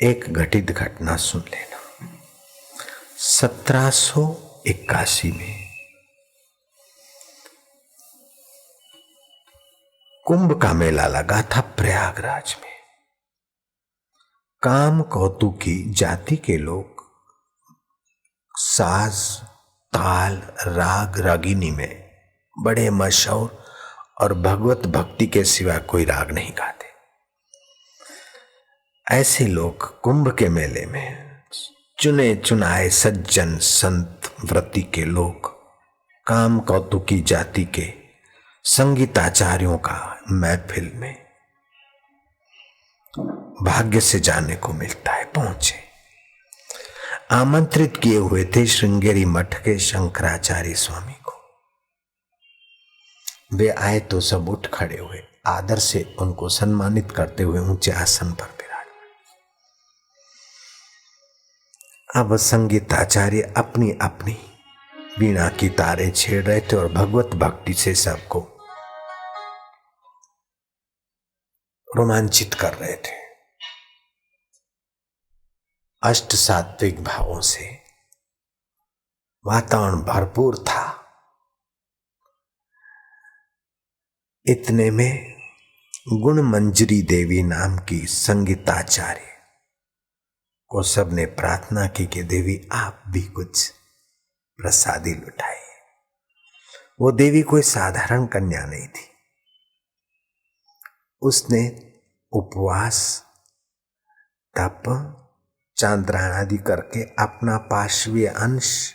एक घटित घटना सुन लेना। 1781 में कुंभ का मेला लगा था प्रयागराज में। काम कौतुकी जाति के लोग साज, ताल, राग, रागिनी में बड़े मशहूर और भगवत भक्ति के सिवा कोई राग नहीं गाते। ऐसे लोग कुंभ के मेले में चुने चुनाए सज्जन संत व्रती के लोग काम कौतुकी जाति के संगीताचार्यों का महफिल में भाग्य से जाने को मिलता है पहुंचे। आमंत्रित किए हुए थे श्रृंगेरी मठ के शंकराचार्य स्वामी को। वे आए तो सब उठ खड़े हुए, आदर से उनको सम्मानित करते हुए ऊंचे आसन पर विराजमान। अब संगीताचार्य अपनी अपनी वीणा की तारें छेड़ रहे थे और भगवत भक्ति से सबको रोमांचित कर रहे थे। अष्ट सात्विक भावों से वातावरण भरपूर था। इतने में गुणमंजरी देवी नाम की संगीताचार्य को सबने प्रार्थना की कि देवी आप भी कुछ प्रसादी लुटाइए। वो देवी कोई साधारण कन्या नहीं थी। उसने उपवास, तप, चांद्रायण आदि करके अपना पार्श्वीय अंश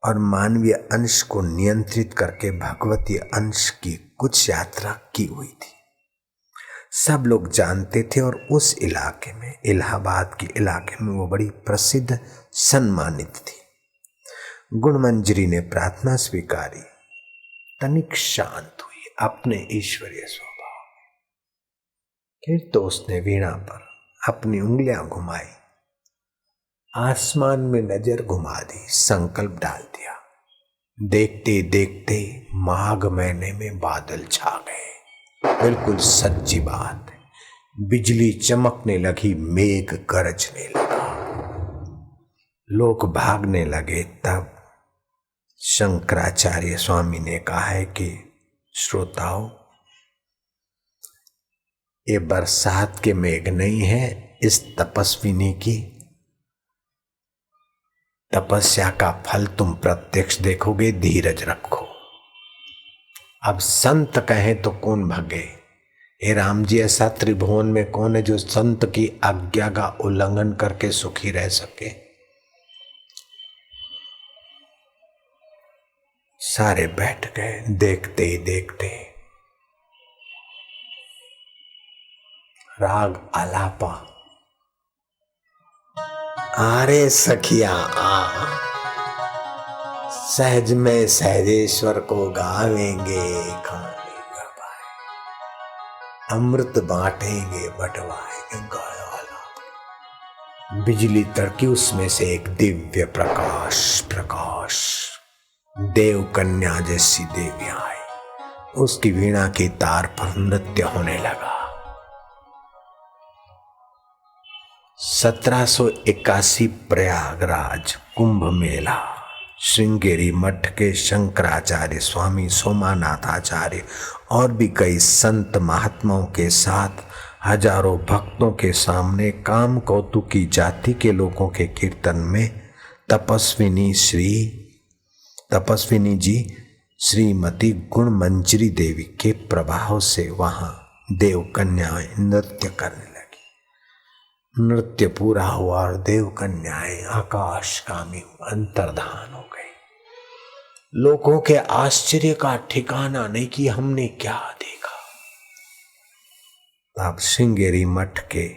और मानवीय अंश को नियंत्रित करके भगवतीय अंश की कुछ यात्रा की हुई थी। सब लोग जानते थे और उस इलाके में, इलाहाबाद के इलाके में वो बड़ी प्रसिद्ध सम्मानित थी। गुणमंजरी ने प्रार्थना स्वीकारी, तनिक शांत हुई अपने ईश्वरीय स्वभाव में। फिर तो उसने वीणा पर अपनी उंगलियां घुमाई, आसमान में नजर घुमा दी, संकल्प डाल दिया। देखते देखते माघ महीने में बादल छा गए। बिल्कुल सच्ची बात है। बिजली चमकने लगी, मेघ गरजने लगा, लोग भागने लगे। तब शंकराचार्य स्वामी ने कहा है कि श्रोताओं, ये बरसात के मेघ नहीं है, इस तपस्विनी की तपस्या का फल तुम प्रत्यक्ष देखोगे। धीरज रखो। अब संत कहें तो कौन भगे? हे राम जी, ऐसा त्रिभुवन में कौन है जो संत की आज्ञा का उल्लंघन करके सुखी रह सके? सारे बैठ गए। देखते ही देखते राग आलापा, आरे सखिया आ, सहज में सहजेश्वर को गावेंगे, खाने गवाए, अमृत बांटेंगे, बंटवाएंगे गाया। बिजली तड़की, उसमें से एक दिव्य प्रकाश देव कन्या जैसी देवी आई। उसकी वीणा की तार पर नृत्य होने लगा। 1781 प्रयागराज कुंभ मेला। श्रृंगेरी मठ के शंकराचार्य स्वामी, सोमानाथाचार्य और भी कई संत महात्माओं के साथ हजारों भक्तों के सामने काम कौतुकी जाति के लोगों के कीर्तन में तपस्विनी जी श्रीमती गुणमंजरी देवी के प्रभाव से वहां देव कन्याएं नृत्य करने लगी। नृत्य पूरा हुआ और देव कन्याएं आकाशगामी अंतर्धान हो गई। लोगों के आश्चर्य का ठिकाना नहीं कि हमने क्या देखा। तब श्रृंगेरी मठ के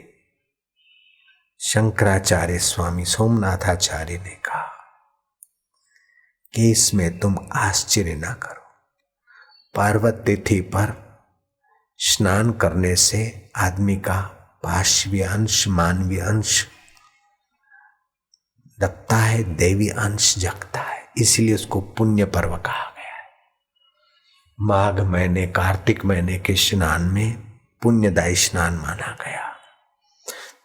शंकराचार्य स्वामी सोमनाथाचार्य ने कहा कि इसमें तुम आश्चर्य ना करो। पार्वत तिथि पर स्नान करने से आदमी का पार्श्वीय अंश, मानवीय अंश दबता है, देवी अंश जगता है, इसलिए उसको पुण्य पर्व कहा गया है। माघ महीने, कार्तिक महीने के स्नान में पुण्यदायी स्नान माना गया।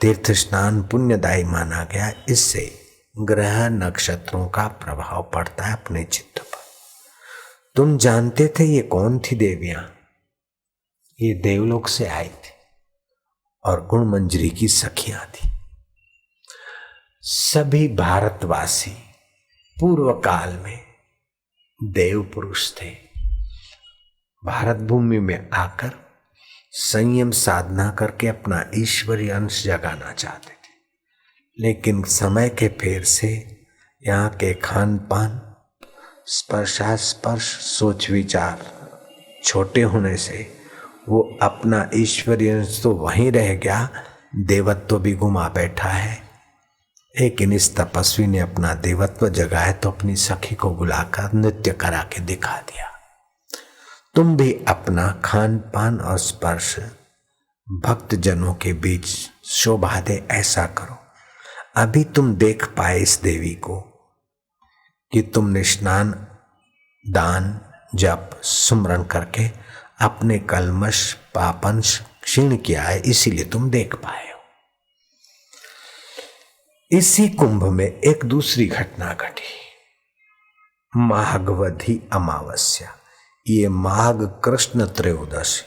तीर्थ स्नान पुण्यदायी माना गया। इससे ग्रह नक्षत्रों का प्रभाव पड़ता है अपने चित्त पर। तुम जानते थे ये कौन थी देवियां? ये देवलोक से आई थी और गुणमंजरी की सखियां थी। सभी भारतवासी पूर्व काल में देव पुरुष थे। भारत भूमि में आकर संयम साधना करके अपना ईश्वरीय अंश जगाना चाहते थे, लेकिन समय के फेर से यहाँ के खान पान, स्पर्शास्पर्श, सोच विचार छोटे होने से वो अपना ईश्वरीय अंश तो वहीं रह गया, देवत्व भी गुमा बैठा है। लेकिन इस तपस्वी ने अपना देवत्व जगाया तो अपनी सखी को बुलाकर नृत्य करा के दिखा दिया। तुम भी अपना खान पान और स्पर्श भक्त जनों के बीच शोभा दे, ऐसा करो। अभी तुम देख पाए इस देवी को कि तुमने स्नान, दान, जप, सुमरन करके अपने कल्मश पापन क्षीण किया है, इसीलिए तुम देख पाए हो। इसी कुंभ में एक दूसरी घटना घटी। माघवधी अमावस्या, ये माघ कृष्ण त्रयोदशी,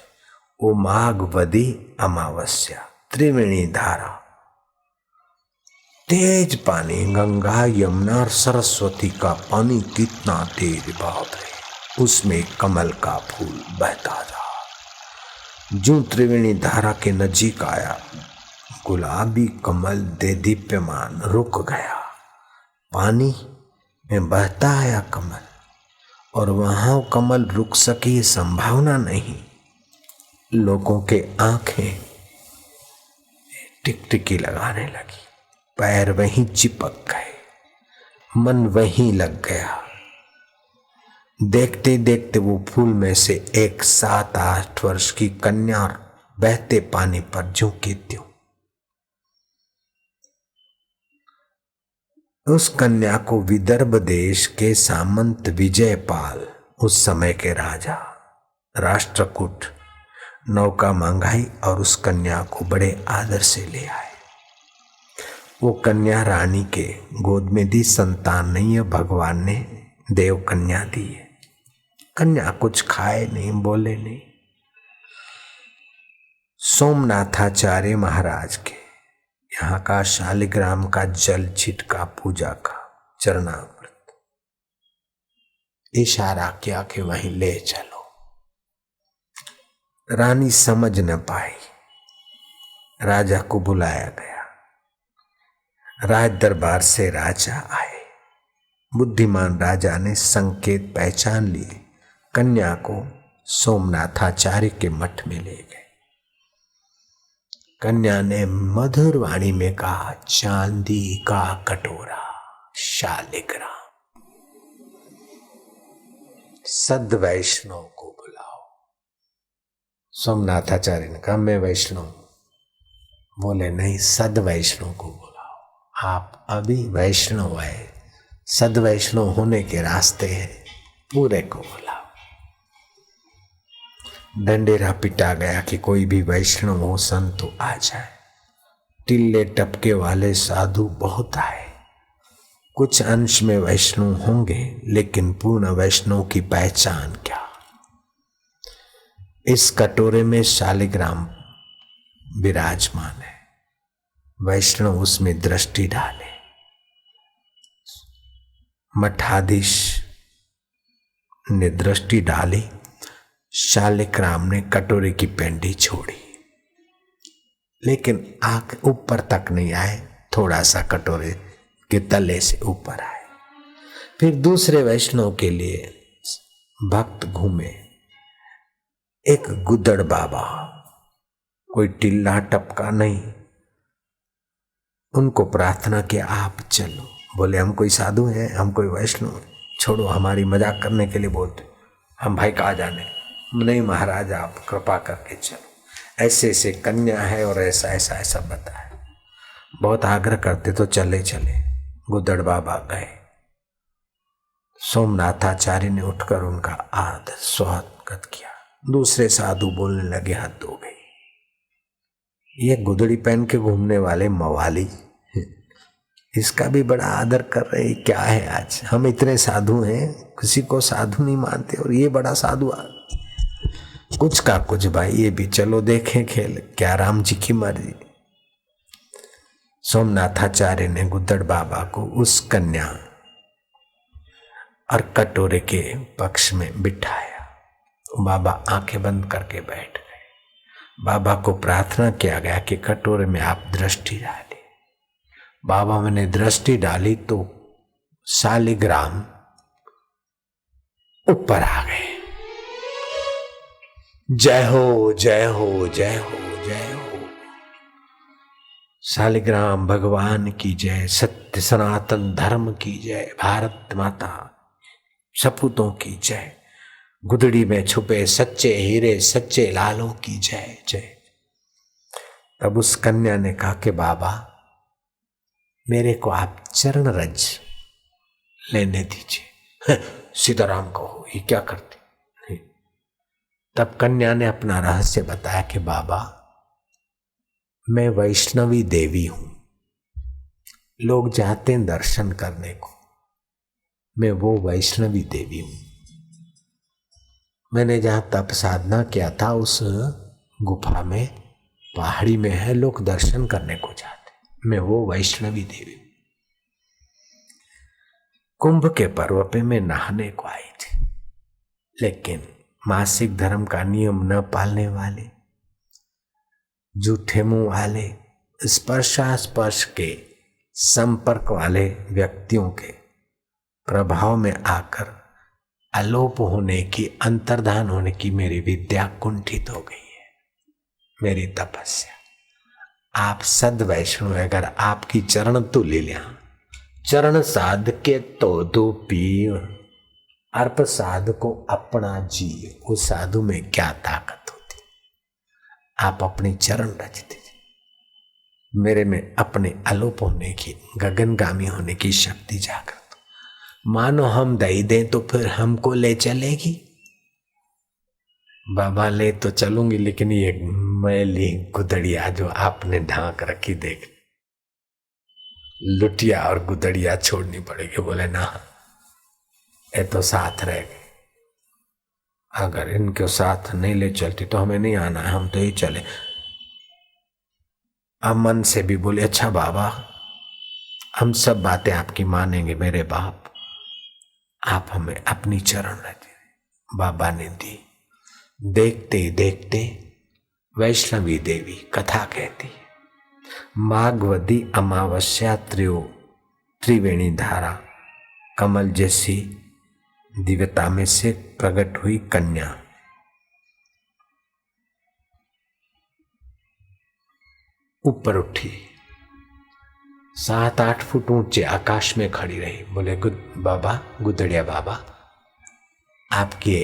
वो माघवधी अमावस्या, त्रिवेणी धारा, तेज पानी, गंगा, यमुना और सरस्वती का पानी कितना तेज बहाव है, उसमें कमल का फूल बहता था। जो त्रिवेणी धारा के नजीक आया, गुलाबी कमल दे दीप्यमान रुक गया। पानी में बहता आया कमल, और वहां कमल रुक सके ये संभावना नहीं। लोगों के आंखें टिकटिकी लगाने लगी, पैर वहीं चिपक गए, मन वहीं लग गया। देखते देखते वो फूल में से एक 7-8 वर्ष की कन्या बहते पानी पर ज्यों की त्यों। उस कन्या को विदर्भ देश के सामंत विजयपाल, उस समय के राजा, राष्ट्रकूट नौका मंगाई और उस कन्या को बड़े आदर से ले आए। वो कन्या रानी के गोद में दी, संतान नहीं है, भगवान ने देव कन्या दी है। कन्या कुछ खाए नहीं, बोले नहीं। सोमनाथाचार्य महाराज के यहाँ का शालिग्राम का जल छिटका पूजा का चरणामृत, इशारा किया कि वहीं ले चलो। रानी समझ न पाई, राजा को बुलाया गया। राज दरबार से राजा आए। बुद्धिमान राजा ने संकेत पहचान लिए, कन्या को सोमनाथाचार्य के मठ में ले गए। कन्या ने मधुर वाणी में कहा, चांदी का कटोरा, शालिग्राम, सद वैष्णव को बुलाओ। सोमनाथाचार्य ने कहा, मैं वैष्णव। बोले नहीं, सद वैष्णव को बुलाओ। आप अभी वैष्णव है, सद वैष्णव होने के रास्ते हैं, पूरे को बुलाओ। डंडेरा पिटा गया कि कोई भी वैष्णव हो संत तो आ जाए। टिल्ले टपके वाले साधु बहुत आए। कुछ अंश में वैष्णव होंगे, लेकिन पूर्ण वैष्णव की पहचान क्या? इस कटोरे में शालिग्राम विराजमान है। वैष्णव उसमें दृष्टि डाले। मठाधीश ने दृष्टि डाली, शालिग्राम ने कटोरे की पेंडी छोड़ी, लेकिन आंख ऊपर तक नहीं आए, थोड़ा सा कटोरे के तले से ऊपर आए। फिर दूसरे वैष्णव के लिए भक्त घूमे। एक गुदड़ बाबा, कोई टिल्ला टपका नहीं, उनको प्रार्थना किया, आप चलो। बोले हम कोई साधु हैं, हम कोई वैष्णव हैं, छोड़ो, हमारी मजाक करने के लिए बोलते, हम भाई कहाँ जाने। नहीं महाराज, आप कृपा करके चलो, ऐसे ऐसे कन्या है और ऐसा ऐसा ऐसा बताए। बहुत आग्रह करते तो चले चले। गुदड़ बाबा गए। सोमनाथाचार्य ने उठकर उनका आदर स्वागत किया। दूसरे साधु बोलने लगे, हद हो गई, ये गुदड़ी पहन के घूमने वाले मवाली, इसका भी बड़ा आदर कर रहे हैं। क्या है आज हम इतने साधु हैं, किसी को साधु नहीं मानते और ये बड़ा साधु कुछ का कुछ। भाई ये भी चलो देखें खेल, क्या राम जी की मर्जी। सोमनाथाचार्य ने गुद्दड़ बाबा को उस कन्या और कटोरे के पक्ष में बिठाया। बाबा आंखें बंद करके बैठ गए। बाबा को प्रार्थना किया गया कि कटोरे में आप दृष्टि डालिए। बाबा मैंने दृष्टि डाली तो शालिग्राम ऊपर आ गए। जय हो जय हो जय हो जय हो। शालिग्राम भगवान की जय, सत्य सनातन धर्म की जय, भारत माता सपूतों की जय, गुदड़ी में छुपे सच्चे हीरे सच्चे लालों की जय जय। तब उस कन्या ने कहा कि बाबा मेरे को आप चरण रज लेने दीजिए। सीताराम कहो ये क्या करते। तब कन्या ने अपना रहस्य बताया कि बाबा मैं वैष्णवी देवी हूं, लोग जाते हैं दर्शन करने को, मैं वो वैष्णवी देवी हूं। मैंने जहां तप साधना किया था उस गुफा में, पहाड़ी में है, लोग दर्शन करने को जाते, मैं वो वैष्णवी देवी। कुंभ के पर्व पे मैं नहाने को आई थी, लेकिन मासिक धर्म का नियम न पालने वाले, झूठे मुंह वाले, स्पर्शास्पर्श के संपर्क वाले व्यक्तियों के प्रभाव में आकर अलोप होने की, अंतर्धान होने की मेरी विद्या कुंठित हो गई है, मेरी तपस्या। आप सद वैष्णव, अगर आपकी चरण तुल्य चरण साध के तो दो पी, अर्प साध को अपना जी, उस साधु में क्या ताकत होती। आप अपनी चरण रच दीजिए, मेरे में अपने अलोप होने की, गगनगामी होने की शक्ति जागृत। मानो हम दही दें तो फिर हमको ले चलेगी। बाबा ले तो चलूंगी, लेकिन ये मैली गुदड़िया जो आपने ढांक रखी देख, लुटिया और गुदड़िया छोड़नी पड़ेगी। बोले ना, ये तो साथ रह गए, अगर इनके साथ नहीं ले चलती तो हमें नहीं आना है, हम तो ही चले। अब मन से भी बोले अच्छा बाबा हम सब बातें आपकी मानेंगे मेरे बाप, आप हमें अपनी चरण रखिए। बाबा ने दी। देखते देखते वैष्णवी देवी कथा कहती है, माघवदी अमावस्या त्रिवेणी धारा कमल जैसी दिव्यता में से प्रकट हुई कन्या ऊपर उठी, 7-8 फुट ऊंचे आकाश में खड़ी रही। बोले बाबा, गुदड़िया बाबा, आपकी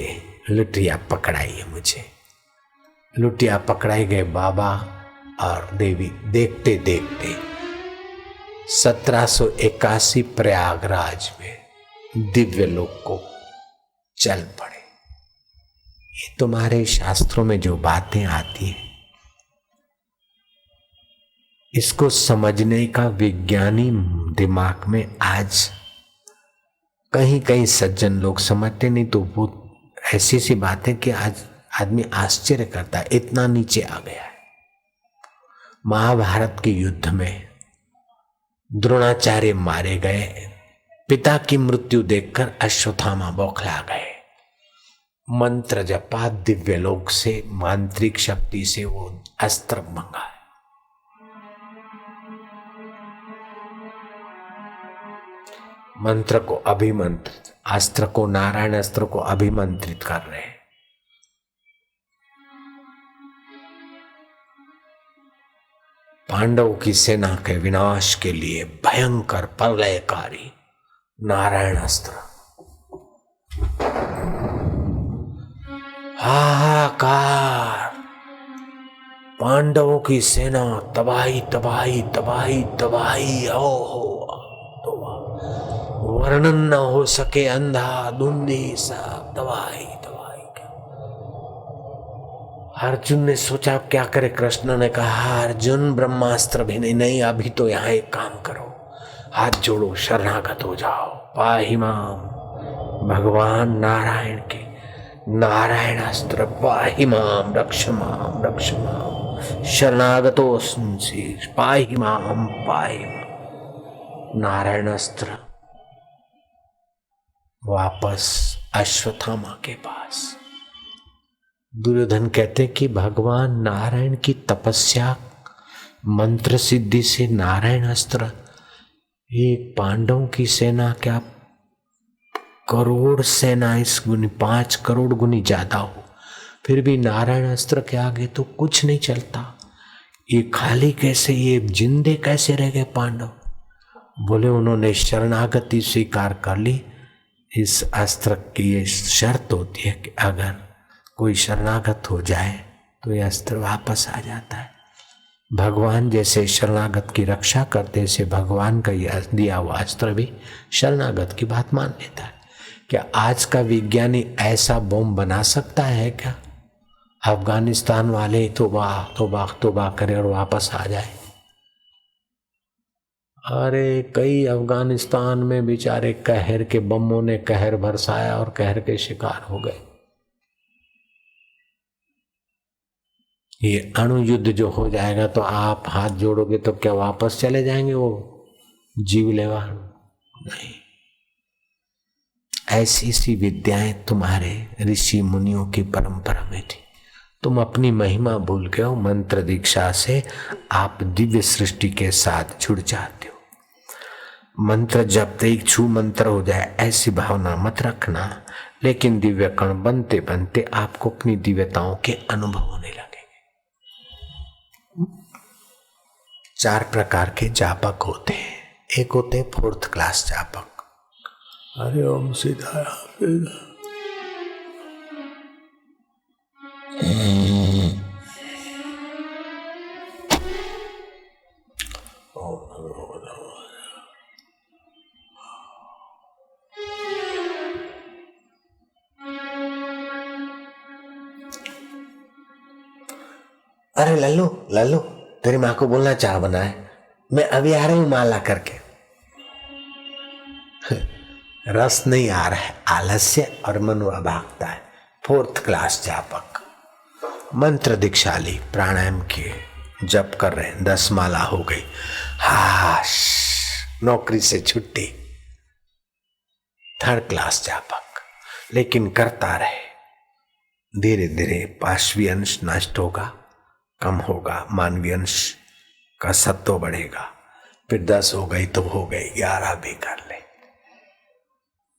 लुटिया पकड़ाई है मुझे। लुटिया पकड़ाई गए बाबा और देवी। देखते देखते 1781 प्रयागराज में दिव्य लोक को चल पड़े। ये तुम्हारे शास्त्रों में जो बातें आती हैं, इसको समझने का विज्ञानी दिमाग में आज कहीं कहीं सज्जन लोग समझते नहीं, तो वो ऐसी सी बातें कि आज आदमी आश्चर्य करता है, इतना नीचे आ गया है। महाभारत के युद्ध में द्रोणाचार्य मारे गए, पिता की मृत्यु देखकर अश्वत्थामा बौखला गए। मंत्र जपा, दिव्य लोक से मांत्रिक शक्ति से वो अस्त्र मंगाए। मंत्र को अभिमंत्रित, अस्त्र को, नारायण अस्त्र को अभिमंत्रित कर रहे हैं। पांडवों की सेना के विनाश के लिए भयंकर प्रलयकारी नारायण अस्त्र। हाहाकार, पांडवों की सेना तबाही तबाही तबाही तबाही, हो वर्णन न हो सके, अंधा धुंधी सब तबाही तबाही। अर्जुन ने सोचा अब क्या करे। कृष्ण ने कहा अर्जुन ब्रह्मास्त्र भी नहीं, अभी तो यहाँ एक काम करो, हाथ जोड़ो, शरणागत हो जाओ। पाहि माम, भगवान नारायण के नारायण अस्त्र, पाहि माम रक्ष माम रक्ष माम, शरणागतोऽस्मि पाहि माम पाहि माम। नारायण अस्त्र वापस अश्वत्थामा के पास। दुर्योधन कहते कि भगवान नारायण की तपस्या मंत्र सिद्धि से नारायण अस्त्र एक पांडवों की सेना क्या करोड़ सेना इस गुनी 5 करोड़ गुनी ज्यादा हो, फिर भी नारायण अस्त्र के आगे तो कुछ नहीं चलता। ये खाली कैसे, ये जिंदे कैसे रह गए पांडव? बोले उन्होंने शरणागति स्वीकार कर ली। इस अस्त्र की ये शर्त होती है कि अगर कोई शरणागत हो जाए तो ये अस्त्र वापस आ जाता है। भगवान जैसे शरणागत की रक्षा करते से भगवान का यह दिया हुआ अस्त्र भी शरणागत की बात मान लेता है। क्या आज का विज्ञानी ऐसा बम बना सकता है क्या? अफगानिस्तान वाले तोबा करे और वापस आ जाए। अरे कई अफगानिस्तान में बेचारे कहर के बमों ने कहर बरसाया और कहर के शिकार हो गए। ये अणु युद्ध जो हो जाएगा तो आप हाथ जोड़ोगे तो क्या वापस चले जाएंगे वो जीव लेवा? नहीं। ऐसी सी विद्याएं तुम्हारे ऋषि मुनियों की परंपरा में थी। तुम अपनी महिमा भूल गए हो। मंत्र दीक्षा से आप दिव्य सृष्टि के साथ जुड़ जाते हो। मंत्र जपते ही छू मंत्र हो जाए ऐसी भावना मत रखना, लेकिन दिव्य कण बनते बनते आपको अपनी दिव्यताओं के अनुभव होने लगेंगे। 4 प्रकार के जापक होते हैं। एक होते 4th क्लास जापक। हरि ओम सीधा अरे लल्लू लल्लू, तेरी माँ को बोलना चाह बना है, मैं अभी आ रही हूं माला करके। रस नहीं आ रहा है, आलस्य और मनुआ भागता है। 4th क्लास जापक मंत्र दीक्षा ली, प्राणायाम किए, जप कर रहे हैं, 10 माला हो गई, हाश नौकरी से छुट्टी। 3rd क्लास जापक, लेकिन करता रहे। धीरे धीरे पाशवी अंश नष्ट होगा, कम होगा, मानवीय अंश का सत्व बढ़ेगा। फिर 10 हो गई तो हो गई, 11 भी कर ले।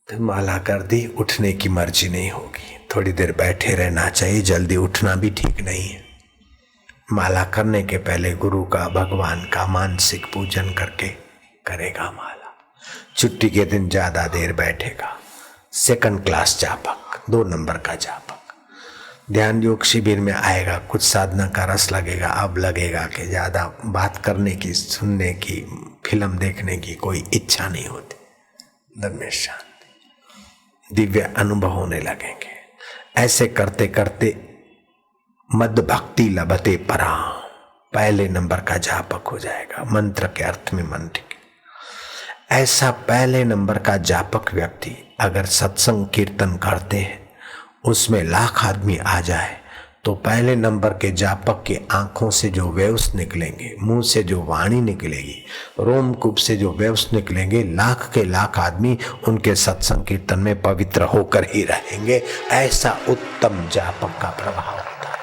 तो माला कर दी, उठने की मर्जी नहीं होगी। थोड़ी देर बैठे रहना चाहिए, जल्दी उठना भी ठीक नहीं है। माला करने के पहले गुरु का, भगवान का मानसिक पूजन करके करेगा माला। छुट्टी के दिन ज्यादा देर बैठेगा। 2nd क्लास जापक, 2 नंबर का जापक, ध्यान योग शिविर में आएगा, कुछ साधना का रस लगेगा। अब लगेगा कि ज्यादा बात करने की, सुनने की, फिल्म देखने की कोई इच्छा नहीं होती। मन में शांति, दिव्य अनुभव होने लगेंगे। ऐसे करते करते मद भक्ति लभते पराम, पहले नंबर का जापक हो जाएगा। मंत्र के अर्थ में मन ठीक। ऐसा पहले नंबर का जापक व्यक्ति अगर सत्संग कीर्तन करते हैं, उसमें लाख आदमी आ जाए तो पहले नंबर के जापक की आंखों से जो वेव्स निकलेंगे, मुंह से जो वाणी निकलेगी, रोमकूप से जो वेव्स निकलेंगे, लाख के लाख आदमी उनके सत्संग कीर्तन में पवित्र होकर ही रहेंगे। ऐसा उत्तम जापक का प्रभाव होता है।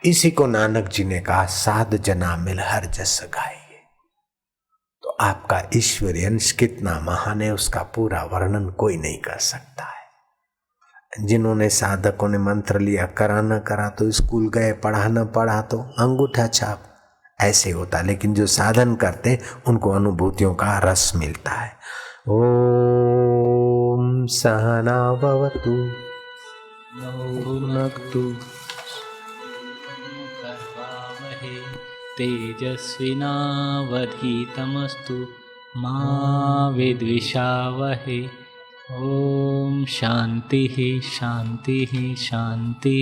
इसी को नानक जी ने कहा, साध जना मिल हर जस गाइए। तो आपका ईश्वरीय अंश कितना महान है, उसका पूरा वर्णन कोई नहीं कर सकता है। जिन्होंने साधकों ने मंत्र लिया, करा न करा तो स्कूल गए, पढ़ा न पढ़ा तो अंगूठा छाप, ऐसे होता। लेकिन जो साधन करते उनको अनुभूतियों का रस मिलता है। ओम सहना भवतु भुनक्तु तेजस्विनावधीतमस्तु मा विद्विषावहे। ओम शांति शांति शांति।